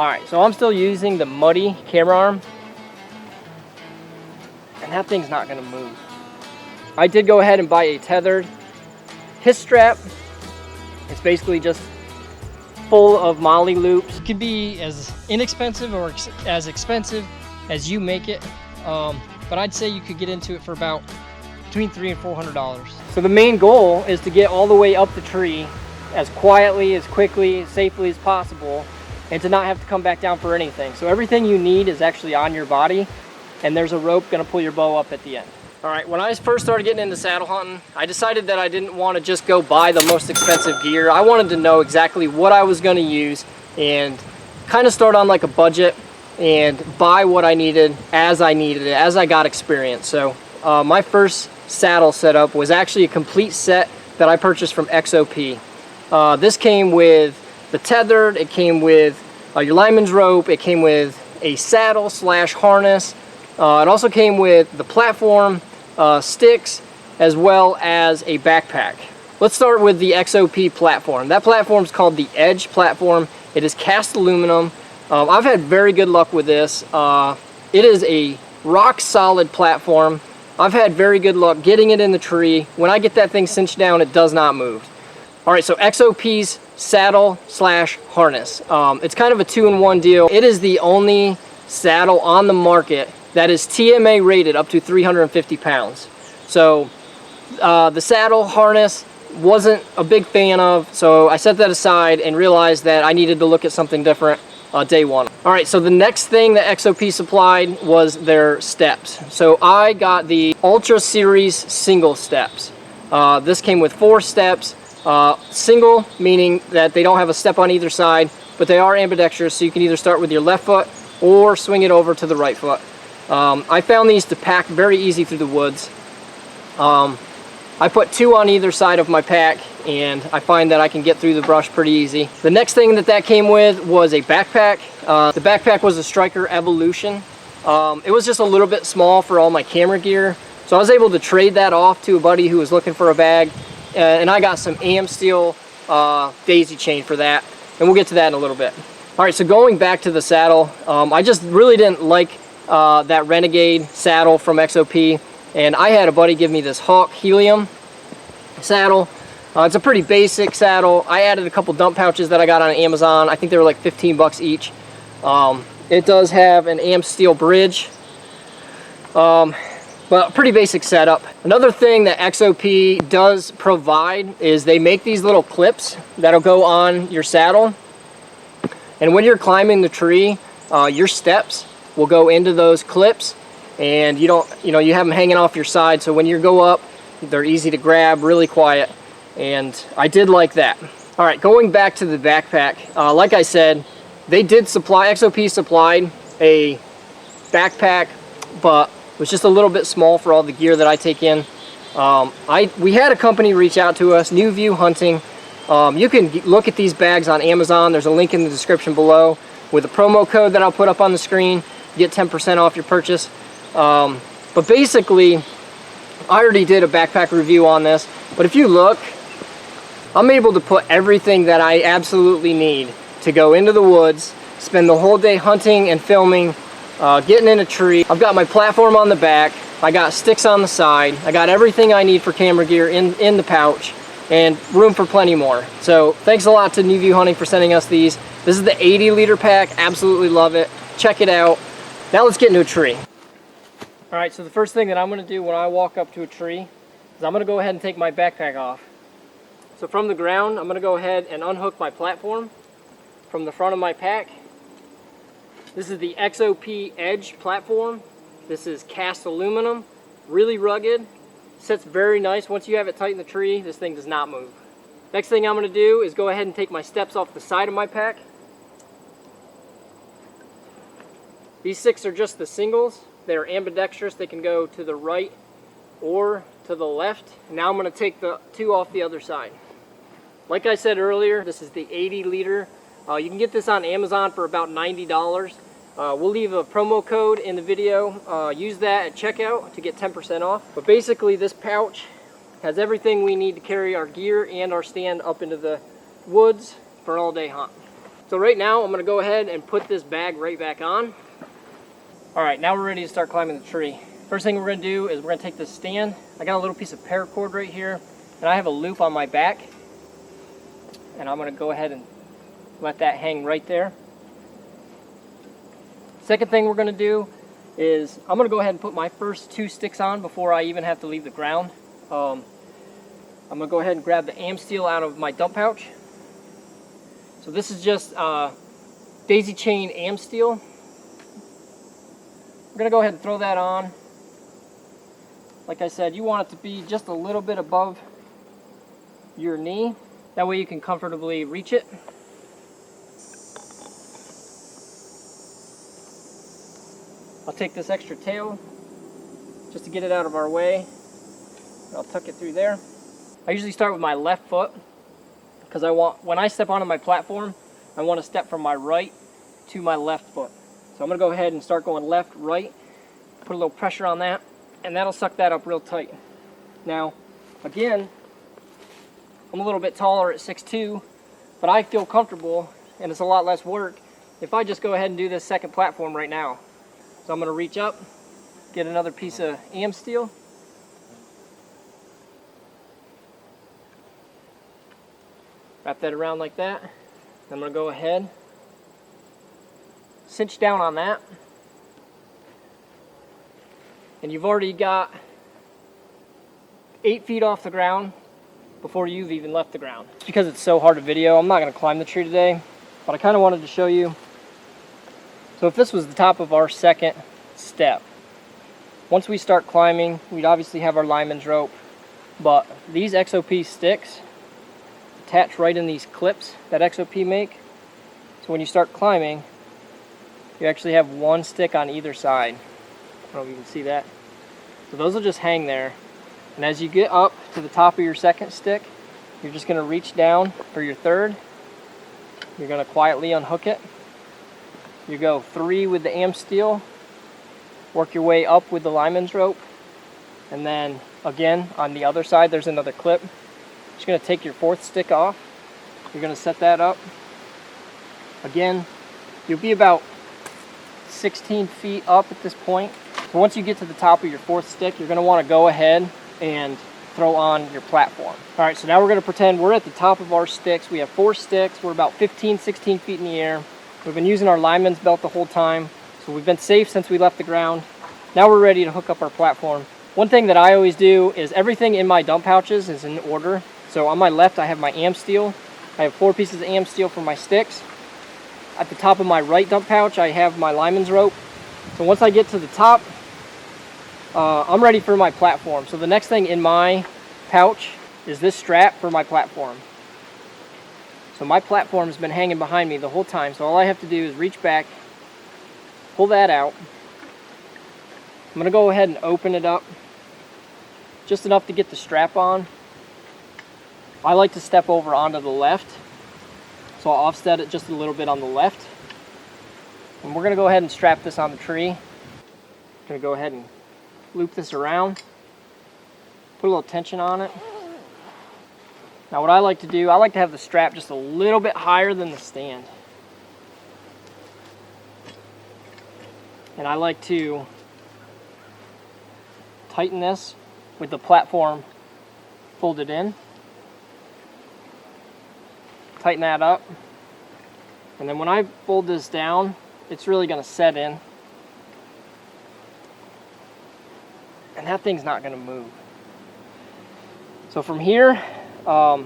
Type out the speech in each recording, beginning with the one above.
Alright, so I'm still using the Muddy camera arm, and that thing's not going to move. I did go ahead and buy a tethered his strap. It's basically just full of MOLLE loops. It can be as inexpensive or as expensive as you make it, but I'd say you could get into it for about between $300 and $400. So the main goal is to get all the way up the tree as quietly, as quickly, as safely as possible, and to not have to come back down for anything. So everything you need is actually on your body, and there's a rope gonna pull your bow up at the end. All right, when I first started getting into saddle hunting, I decided that I didn't want to just go buy the most expensive gear. I wanted to know exactly what I was gonna use and kind of start on like a budget and buy what I needed as I got experience. So my first saddle setup was actually a complete set that I purchased from XOP. This came with the tethered, it came with your lineman's rope, it came with a saddle / harness. It also came with the platform, sticks, as well as a backpack. Let's start with the XOP platform. That platform is called the Edge platform. It is cast aluminum. I've had very good luck with this. It is a rock solid platform. I've had very good luck getting it in the tree. When I get that thing cinched down, it does not move. All right, so XOP's saddle / harness. It's kind of a 2-in-1 deal. It is the only saddle on the market that is TMA rated up to 350 pounds. So the saddle harness wasn't a big fan of, so I set that aside and realized that I needed to look at something different day one. All right, so the next thing that XOP supplied was their steps. So I got the Ultra Series single steps. This came with 4 steps. Single, meaning that they don't have a step on either side, but they are ambidextrous, so you can either start with your left foot or swing it over to the right foot. I found these to pack very easy through the woods. I put 2 on either side of my pack, and I find that I can get through the brush pretty easy. The next thing that came with was a backpack. The backpack was a Striker Evolution. It was just a little bit small for all my camera gear, so I was able to trade that off to a buddy who was looking for a bag, and I got some AmSteel daisy chain for that, and we'll get to that in a little bit. All right, so going back to the saddle, I just really didn't like that Renegade saddle from XOP, and I had a buddy give me this Hawk Helium saddle. It's a pretty basic saddle. I added a couple dump pouches that I got on Amazon. I think they were like 15 bucks each. It does have an AmSteel bridge, but pretty basic setup. Another thing that XOP does provide is they make these little clips that'll go on your saddle, and when you're climbing the tree, your steps will go into those clips, and you have them hanging off your side, so when you go up, they're easy to grab, really quiet, and I did like that. All right, going back to the backpack, like I said, XOP supplied a backpack, but it was just a little bit small for all the gear that I take in. We had a company reach out to us, New View Hunting. You can look at these bags on Amazon. There's a link in the description below with a promo code that I'll put up on the screen. Get 10% off your purchase. But basically, I already did a backpack review on this, but if you look, I'm able to put everything that I absolutely need to go into the woods, spend the whole day hunting and filming, getting in a tree. I've got my platform on the back, I got sticks on the side, I got everything I need for camera gear in the pouch, and room for plenty more. So thanks a lot to New View Hunting for sending us these. This is the 80-liter pack, absolutely love it. Check it out. Now let's get into a tree. All right, so the first thing that I'm gonna do when I walk up to a tree is I'm gonna go ahead and take my backpack off. So from the ground, I'm gonna go ahead and unhook my platform from the front of my pack. This is the XOP Edge platform. This is cast aluminum, really rugged, sits very nice. Once you have it tight in the tree, this thing does not move. Next thing I'm gonna do is go ahead and take my steps off the side of my pack. These 6 are just the singles. They're ambidextrous. They can go to the right or to the left. Now I'm going to take the 2 off the other side. Like I said earlier, this is the 80-liter. You can get this on Amazon for about $90. We'll leave a promo code in the video. Use that at checkout to get 10% off. But basically, this pouch has everything we need to carry our gear and our stand up into the woods for an all-day hunt. So right now I'm gonna go ahead and put this bag right back on. All right, now we're ready to start climbing the tree. First thing we're gonna do is we're gonna take this stand. I got a little piece of paracord right here, and I have a loop on my back. And I'm gonna go ahead and let that hang right there. Second thing we're gonna do is I'm gonna go ahead and put my first 2 sticks on before I even have to leave the ground. I'm gonna go ahead and grab the AmSteel out of my dump pouch. So this is just daisy chain AmSteel. We're gonna go ahead and throw that on. Like I said, you want it to be just a little bit above your knee. That way you can comfortably reach it. I'll take this extra tail just to get it out of our way. I'll tuck it through there. I usually start with my left foot because when I step onto my platform, I want to step from my right to my left foot. So I'm going to go ahead and start going left, right, put a little pressure on that, and that'll suck that up real tight. Now, again, I'm a little bit taller at 6'2", but I feel comfortable, and it's a lot less work if I just go ahead and do this second platform right now. So I'm going to reach up, get another piece of AmSteel. Wrap that around like that. I'm going to go ahead, cinch down on that. And you've already got 8 feet off the ground before you've even left the ground. It's because it's so hard to video, I'm not going to climb the tree today, but I kind of wanted to show you. So if this was the top of our second step, once we start climbing, we'd obviously have our lineman's rope, but these XOP sticks attach right in these clips that XOP make. So when you start climbing, you actually have 1 stick on either side. I don't know if you can see that. So those will just hang there. And as you get up to the top of your second stick, you're just going to reach down for your third. You're going to quietly unhook it. You go 3 with the AmSteel, work your way up with the lineman's rope, and then again on the other side there's another clip. Just going to take your 4th stick off. You're going to set that up. Again, you'll be about 16 feet up at this point. So once you get to the top of your 4th stick, you're going to want to go ahead and throw on your platform. All right, so now we're going to pretend we're at the top of our sticks. We have 4 sticks. We're about 15, 16 feet in the air. We've been using our lineman's belt the whole time, so we've been safe since we left the ground. Now we're ready to hook up our platform. One thing that I always do is everything in my dump pouches is in order. So on my left, I have my AmSteel. I have 4 pieces of AmSteel for my sticks. At the top of my right dump pouch, I have my lineman's rope. So once I get to the top, I'm ready for my platform. So the next thing in my pouch is this strap for my platform. So my platform's been hanging behind me the whole time. So all I have to do is reach back, pull that out. I'm going to go ahead and open it up just enough to get the strap on. I like to step over onto the left, so I'll offset it just a little bit on the left. And we're going to go ahead and strap this on the tree. I'm going to go ahead and loop this around, put a little tension on it. Now what I like to do, I like to have the strap just a little bit higher than the stand. And I like to tighten this with the platform folded in. Tighten that up. And then when I fold this down, it's really going to set in. And that thing's not going to move. So from here, you're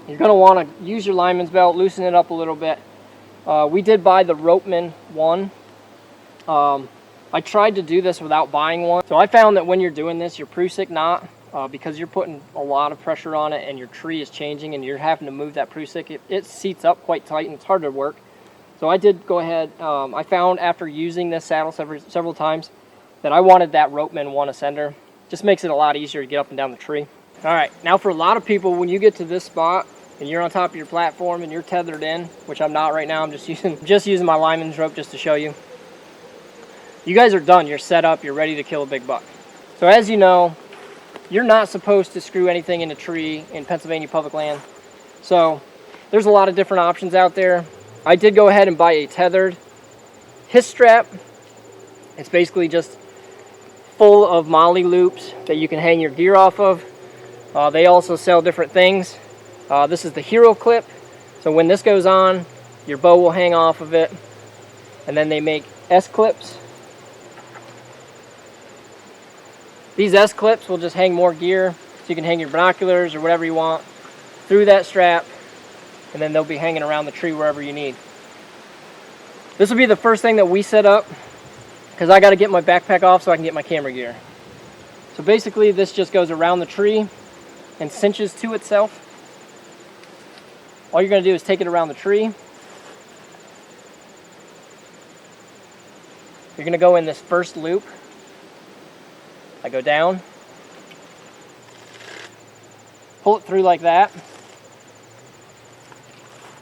going to want to use your lineman's belt, loosen it up a little bit. We did buy the Ropeman one. I tried to do this without buying one. So I found that when you're doing this, your Prusik knot, because you're putting a lot of pressure on it and your tree is changing and you're having to move that Prusik, it seats up quite tight and it's hard to work. So I did go ahead, I found after using this saddle several times that I wanted that Ropeman one ascender. Just makes it a lot easier to get up and down the tree. All right, now for a lot of people, when you get to this spot and you're on top of your platform and you're tethered in, which I'm not right now, I'm just using my lineman's rope just to show you. You guys are done, you're set up, you're ready to kill a big buck. So as you know, you're not supposed to screw anything in a tree in Pennsylvania public land. So there's a lot of different options out there. I did go ahead and buy a tethered his strap. It's basically just full of MOLLE loops that you can hang your gear off of. They also sell different things. This is the Hero clip. So when this goes on, your bow will hang off of it. And then they make S clips. These S clips will just hang more gear, so you can hang your binoculars or whatever you want through that strap, and then they'll be hanging around the tree wherever you need. This will be the first thing that we set up, because I got to get my backpack off so I can get my camera gear. So basically this just goes around the tree and cinches to itself. All you're going to do is take it around the tree. You're going to go in this first loop. I go down, pull it through like that,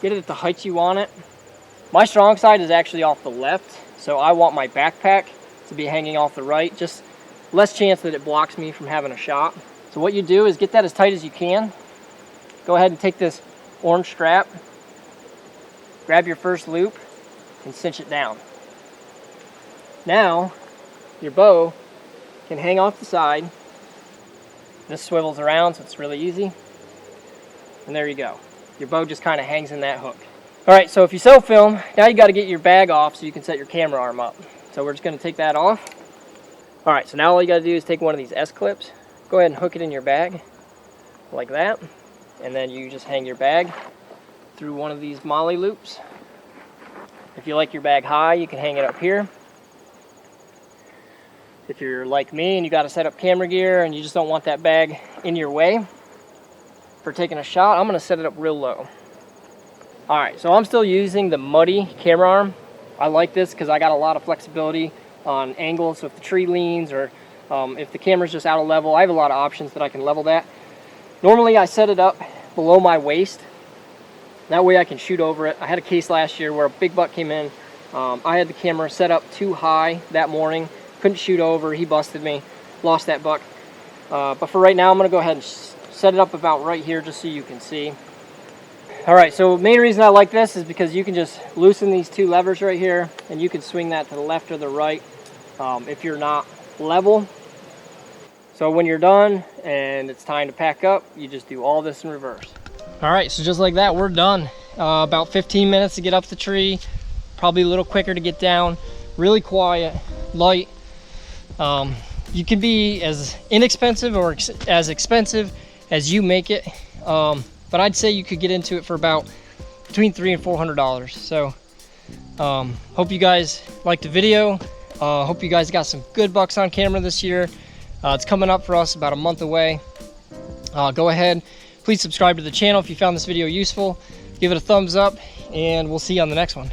get it at the height you want it. My strong side is actually off the left, so I want my backpack to be hanging off the right, just less chance that it blocks me from having a shot. So what you do is get that as tight as you can. Go ahead and take this orange strap, grab your first loop, and cinch it down. Now, your bow can hang off the side. This swivels around, so it's really easy. And there you go. Your bow just kind of hangs in that hook. All right, so if you self film, now you got to get your bag off so you can set your camera arm up. So we're just going to take that off. All right, so now all you got to do is take one of these S clips, go ahead and hook it in your bag like that, and then you just hang your bag through one of these MOLLE loops. If you like your bag high, you can hang it up here. If you're like me and you got to set up camera gear and you just don't want that bag in your way for taking a shot, I'm going to set it up real low. Alright, so I'm still using the Muddy camera arm. I like this because I got a lot of flexibility on angles, so if the tree leans or if the camera's just out of level, I have a lot of options that I can level that. Normally I set it up below my waist. That way I can shoot over it. I had a case last year where a big buck came in. I had the camera set up too high that morning. Couldn't shoot over, he busted me, lost that buck. But for right now, I'm gonna go ahead and set it up about right here just so you can see. All right, so the main reason I like this is because you can just loosen these two levers right here and you can swing that to the left or the right if you're not level. So when you're done and it's time to pack up, you just do all this in reverse. All right, so just like that, we're done. About 15 minutes to get up the tree, probably a little quicker to get down. Really quiet, light. You can be as inexpensive or as expensive as you make it, but I'd say you could get into it for about between $300 and $400. So hope you guys liked the video. Hope you guys got some good bucks on camera this year. It's coming up for us about a month away. Go ahead, please subscribe to the channel if you found this video useful. Give it a thumbs up, and we'll see you on the next one.